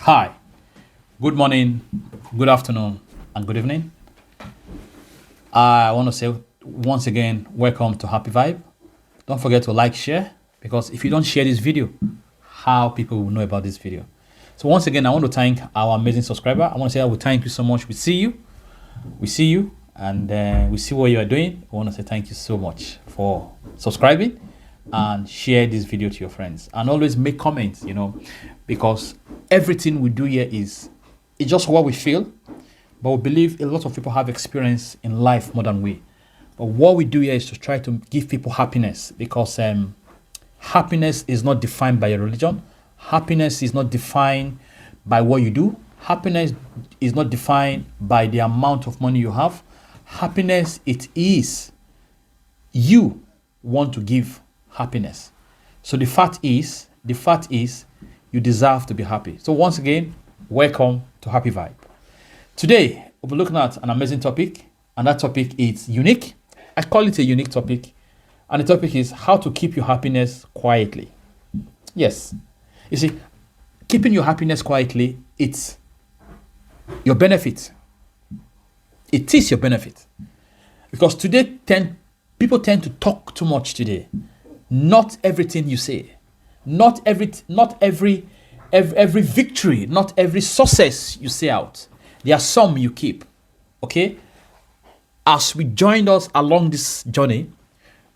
Hi, good morning, good afternoon, and good evening. I want to say once again, welcome to Happy Vibe. Don't forget to like, share, because if you don't share this video, how people will know about this video. So once again, I want to thank our amazing subscriber. I want to say I will thank you so much. We see you, and we see what you are doing. I want to say thank you so much for subscribing and share this video to your friends, and always make comments. Because everything we do here is it's just what we feel, but we believe a lot of people have experience in life more than we. But what we do here is to try to give people happiness, because happiness is not defined by your religion. Happiness is not defined by what you do. Happiness is not defined by the amount of money you have. Happiness, it is you want to give happiness. So the fact is you deserve to be happy. So once again, welcome to Happy Vibe. Today, we'll be looking at an amazing topic, and that topic is unique. I call it a unique topic, and the topic is how to keep your happiness quietly. Yes, you see, keeping your happiness quietly, it's your benefit. It is your benefit. Because today, people tend to talk too much today. Not everything you say, not every victory, not every success you say out. There are some you keep. Okay? As we joined us along this journey,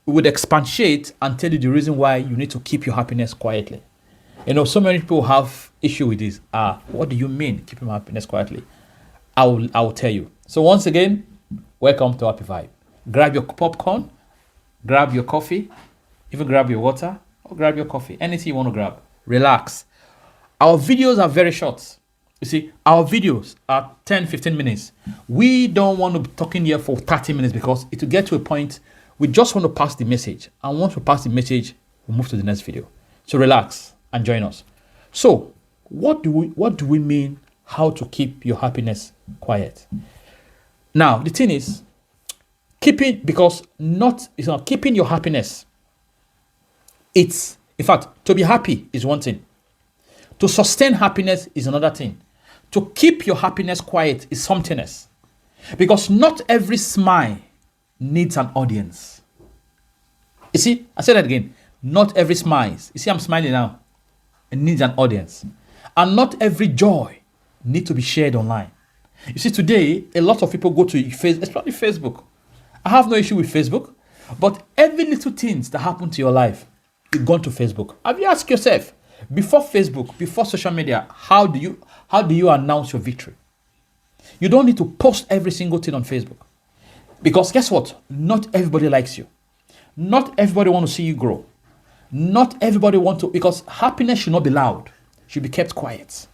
we would expatiate and tell you the reason why you need to keep your happiness quietly. So many people have issue with this. What do you mean keeping my happiness quietly? I will tell you. So once again, welcome to Happy Vibe. Grab your popcorn, grab your coffee, even grab your water or grab your coffee. Anything you want to grab. Relax. Our videos are very short. You see, our videos are 10, 15 minutes. We don't want to be talking here for 30 minutes, because it will get to a point we just want to pass the message. And once we pass the message, we'll move to the next video. So relax and join us. So what do we mean how to keep your happiness quiet? Now, the thing is, keeping your happiness. It's, in fact, to be happy is one thing. To sustain happiness is another thing. To keep your happiness quiet is something else. Because not every smile needs an audience. You see, I said that again. Not every smile. You see, I'm smiling now. It needs an audience. And not every joy needs to be shared online. You see, today, a lot of people go to Facebook, especially Facebook. I have no issue with Facebook, but every little things that happen to your life, you go to Facebook. Have you asked yourself, before Facebook, before social media, how do you announce your victory? You don't need to post every single thing on Facebook. Because guess what? Not everybody likes you. Not everybody want to see you grow. Not everybody want to, because happiness should not be loud. It should be kept quiet.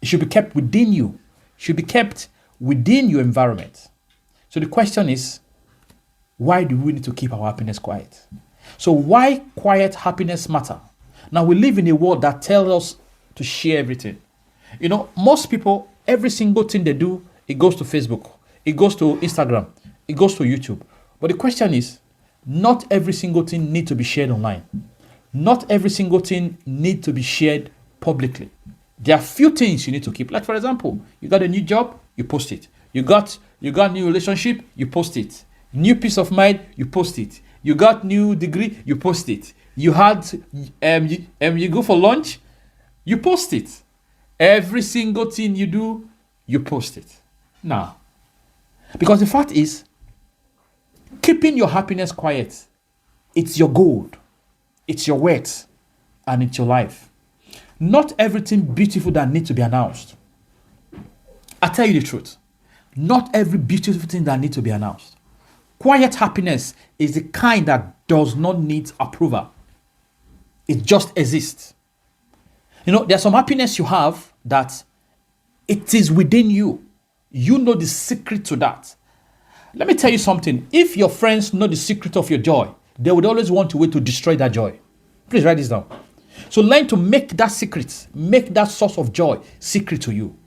It should be kept within you. It should be kept within your environment. So the question is, why do we need to keep our happiness quiet? So why quiet happiness matter? Now, we live in a world that tells us to share everything. Most people, every single thing they do, it goes to Facebook, it goes to Instagram, it goes to YouTube. But the question is, not every single thing needs to be shared online. Not every single thing needs to be shared publicly. There are few things you need to keep. Like, for example, you got a new job, you post it. You got new relationship, you post it. New peace of mind, you post it. You got new degree, you post it. You had you go for lunch, you post it. Every single thing you do, you post it. Now, because the fact is, keeping your happiness quiet, it's your gold, it's your worth, and it's your life. Not everything beautiful that needs to be announced. I tell you the truth. Not every beautiful thing that needs to be announced. Quiet happiness is the kind that does not need approval. It just exists. There's some happiness you have that it is within you. You know the secret to that. Let me tell you something. If your friends know the secret of your joy, they would always want a way to destroy that joy. Please write this down. So learn to make that secret, make that source of joy secret to you.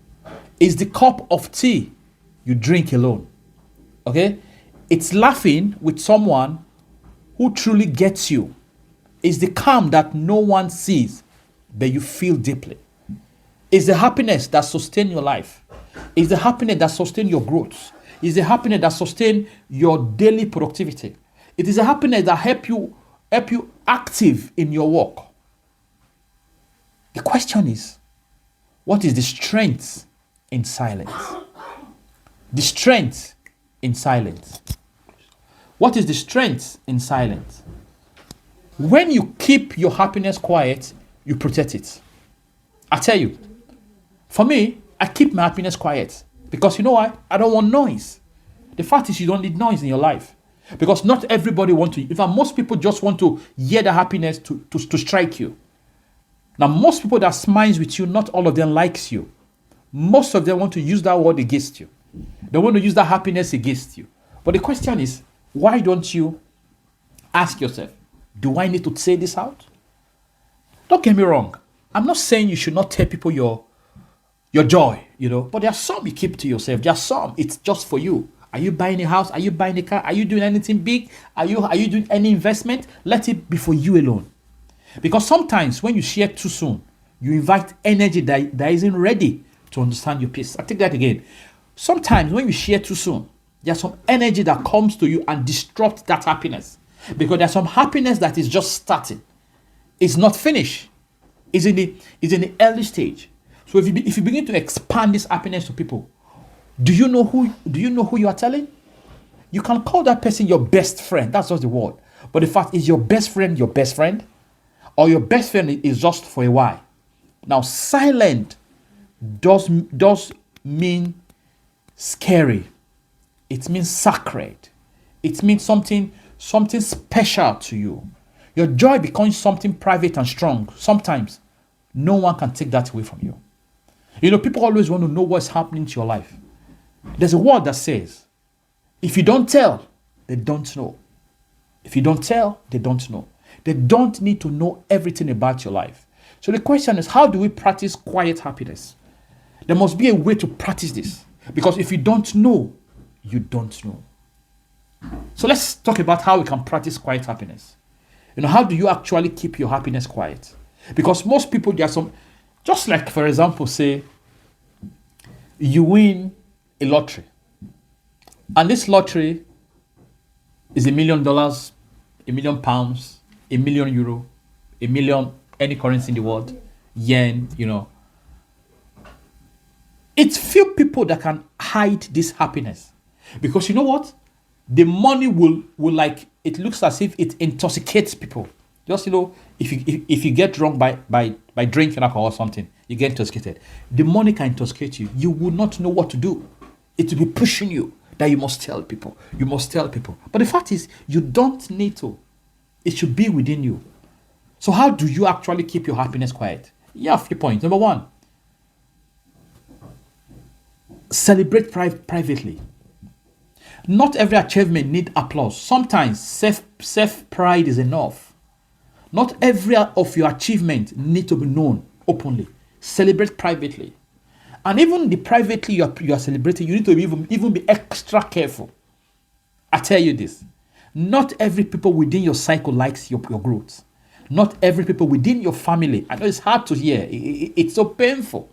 It's the cup of tea you drink alone. Okay? It's laughing with someone who truly gets you. It's the calm that no one sees, but you feel deeply. It's the happiness that sustains your life. It's the happiness that sustains your growth. It's the happiness that sustains your daily productivity. It is a happiness that help you active in your work. The question is, what is the strength in silence? The strength in silence. What is the strength in silence? When you keep your happiness quiet, you protect it. I tell you, for me, I keep my happiness quiet because you know why? I don't want noise. The fact is, you don't need noise in your life because not everybody wants to. In fact, most people just want to hear the happiness to strike you. Now, most people that smiles with you, not all of them likes you. Most of them want to use that word against you. They want to use that happiness against you. But the question is, why don't you ask yourself, do I need to say this out? Don't get me wrong. I'm not saying you should not tell people your joy, but there are some you keep to yourself. There are some, it's just for you. Are you buying a house? Are you buying a car? Are you doing anything big? Are you doing any investment? Let it be for you alone. Because sometimes when you share too soon, you invite energy that isn't ready to understand your peace. I take that again. Sometimes when you share too soon, there's some energy that comes to you and disrupts that happiness. Because there's some happiness that is just starting. It's not finished. It's in the early stage. So if you begin to expand this happiness to people, do you know who you are telling? You can call that person your best friend. That's just the word. But the fact is, your best friend, or your best friend is just for a while. Now, silent does mean scary. It means sacred. It means something special to you. Your joy becomes something private and strong. Sometimes no one can take that away from you. People always want to know what's happening to your life. There's a word that says, if you don't tell, they don't know. If you don't tell, they don't know. They don't need to know everything about your life. So the question is, how do we practice quiet happiness? There must be a way to practice this. Because if you don't know, you don't know. So let's talk about how we can practice quiet happiness. How do you actually keep your happiness quiet? Because most people, there are some, just like, for example, say, you win a lottery. And this lottery is $1 million, £1 million, €1 million, $1 million, any currency in the world, yen, It's few people that can hide this happiness. Because you know what? The money will like, it looks as if it intoxicates people. Just, if you get drunk by drinking alcohol or something, you get intoxicated. The money can intoxicate you. You will not know what to do. It will be pushing you that you must tell people. You must tell people. But the fact is, you don't need to. It should be within you. So how do you actually keep your happiness quiet? You have a few points. Number one, celebrate privately. Not every achievement needs applause. Sometimes self-pride is enough. Not every of your achievement need to be known openly. Celebrate privately. And even the privately you are celebrating, you need to even be extra careful. I tell you this. Not every people within your cycle likes your growth. Not every people within your family. I know it's hard to hear. It's so painful.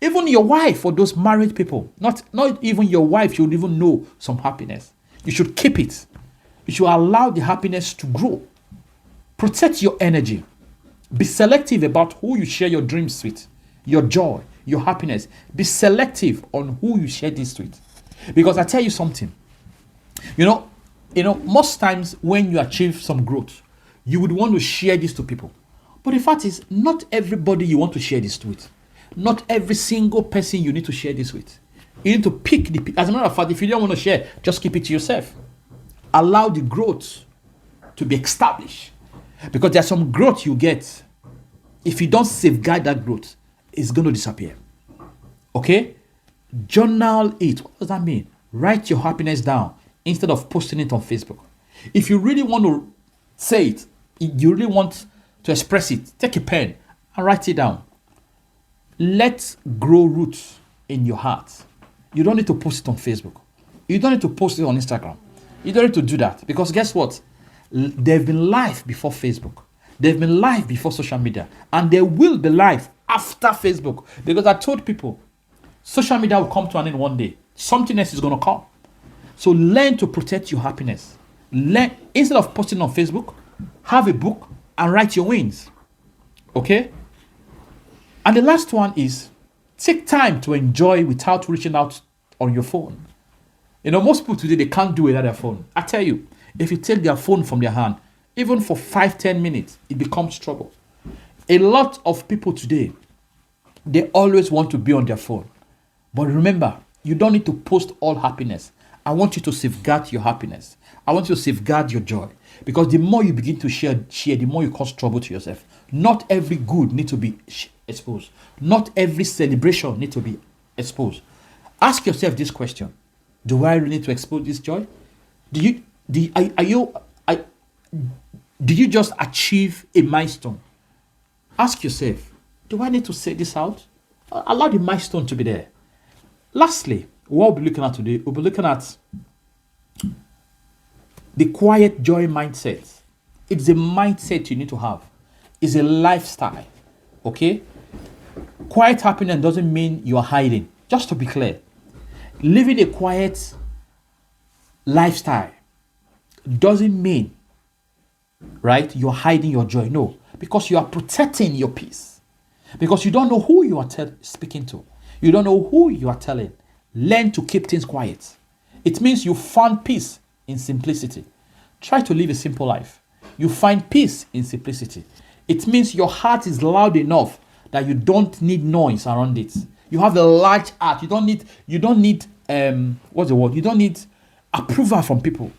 Even your wife, or those married people, not even your wife should even know some happiness. You should keep it. You should allow the happiness to grow. Protect your energy. Be selective about who you share your dreams with, your joy, your happiness. Be selective on who you share this with. Because I tell you something, most times when you achieve some growth, you would want to share this to people. But the fact is, not everybody you want to share this with. Not every single person you need to share this with. You need to pick as a matter of fact, if you don't want to share, just keep it to yourself. Allow the growth to be established. Because there's some growth you get. If you don't safeguard that growth, it's going to disappear. Okay? Journal it. What does that mean? Write your happiness down instead of posting it on Facebook. If you really want to say it, you really want to express it, take a pen and write it down. Let's grow roots in your heart. You don't need to post it on Facebook. You don't need to post it on Instagram. You don't need to do that. Because guess what? There've been life before Facebook. There've been life before social media. And there will be life after Facebook. Because I told people, social media will come to an end one day. Something else is going to come. So learn to protect your happiness. Learn, instead of posting on Facebook, have a book and write your wins. Okay? And the last one is take time to enjoy without reaching out on your phone. You know, most people today, they can't do without their phone. I tell you, if you take their phone from their hand, even for 5-10 minutes, it becomes trouble. A lot of people today, they always want to be on their phone. But remember, you don't need to post all happiness. I want you to safeguard your happiness. I want you to safeguard your joy. Because the more you begin to share, the more you cause trouble to yourself. Not every good needs to be exposed. Not every celebration needs to be exposed. Ask yourself this question. Do I really need to expose this joy? Did you just achieve a milestone? Ask yourself, do I need to say this out? Allow the milestone to be there. Lastly, what we'll be looking at today, we'll be looking at the quiet joy mindset. It's a mindset you need to have. It's a lifestyle. Okay? Quiet happiness doesn't mean you are hiding. Just to be clear, living a quiet lifestyle doesn't mean, right, you're hiding your joy. No, because you are protecting your peace. Because you don't know who you are speaking to. You don't know who you are telling. Learn to keep things quiet. It means you found peace in simplicity. Try to live a simple life. You find peace in simplicity. It means your heart is loud enough that you don't need noise around it. You have a large heart. You don't need what's the word? You don't need approval from people.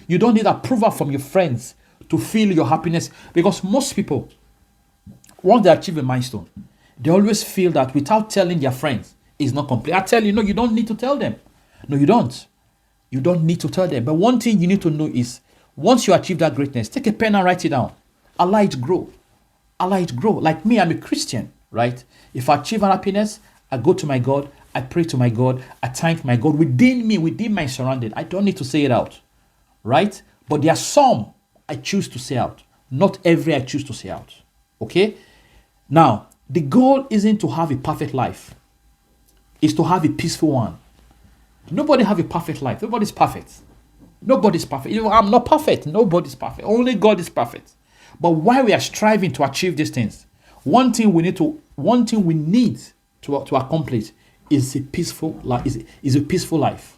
You don't need approval from your friends to feel your happiness. Because most people, once they achieve a milestone, they always feel that without telling their friends, it's not complete. I tell you, no, you don't need to tell them. No, you don't. You don't need to tell them. But one thing you need to know is, once you achieve that greatness, take a pen and write it down. Allow it grow. Allow it grow. Like me, I'm a Christian, right? If I achieve an happiness, I go to my God, I pray to my God, I thank my God within me, within my surrounding. I don't need to say it out, right? But there are some I choose to say out. Not every I choose to say out, okay? Now, the goal isn't to have a perfect life. It's to have a peaceful one. Nobody have a perfect life. Nobody's perfect. Nobody's perfect. You know, I'm not perfect. Nobody's perfect. Only God is perfect. But while we are striving to achieve these things, one thing we need to accomplish is a peaceful life. Is a peaceful life.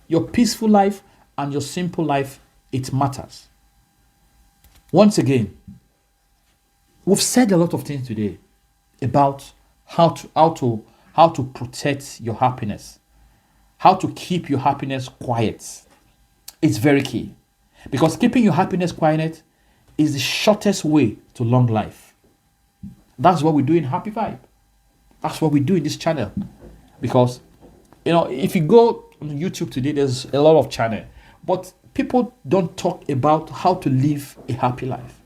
Your peaceful life and your simple life, it matters. Once again, we've said a lot of things today about how to protect your happiness, how to keep your happiness quiet. It's very key, because keeping your happiness quiet is the shortest way to long life. That's what we do in Happy Vibe. That's what we do in this channel. Because, you know, if you go on YouTube today, there's a lot of channel, but people don't talk about how to live a happy life.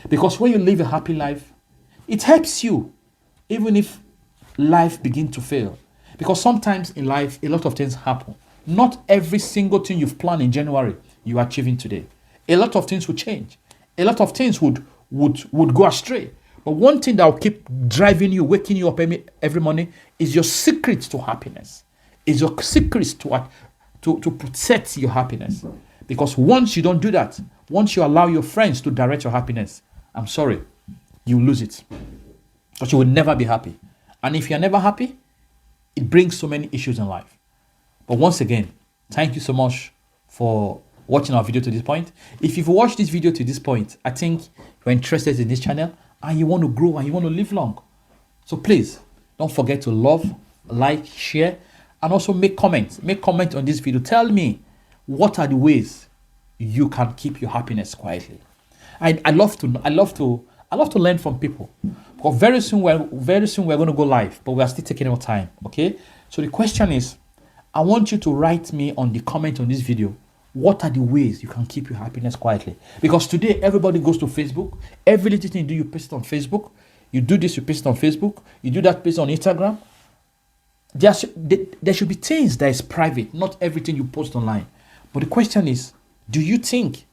Because when you live a happy life, it helps you, even if life begins to fail. Because sometimes in life, a lot of things happen. Not every single thing you've planned in January, you're achieving today. A lot of things will change. A lot of things would go astray. But one thing that will keep driving you, waking you up every morning is your secret to happiness. Is your secret to protect your happiness. Because once you don't do that, once you allow your friends to direct your happiness, I'm sorry, you lose it. Because you will never be happy. And if you're never happy, it brings so many issues in life. But once again, thank you so much for watching our video to this point. If you've watched this video to this point, I think you're interested in this channel and you want to grow and you want to live long. So please, don't forget to love, like, share, and also make comments. Make comments on this video. Tell me, what are the ways you can keep your happiness quietly? I love to learn from people. Because very soon we're going to go live, but we are still taking our time. Okay. So the question is, I want you to write me on the comment on this video. What are the ways you can keep your happiness quietly? Because today everybody goes to Facebook. Every little thing you do, you post it on Facebook. You do this, you post it on Facebook. You do that, post on Instagram. There should be things that is private, not everything you post online. But the question is, do you think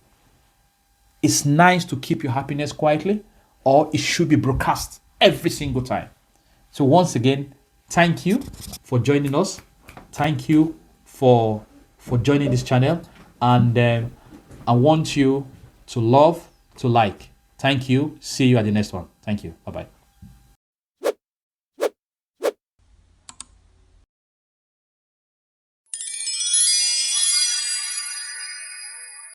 it's nice to keep your happiness quietly, or it should be broadcast every single time? So once again, thank you for joining us. Thank you for joining this channel, and I want you to love, to like. Thank you. See you at the next one. Thank you. Bye bye.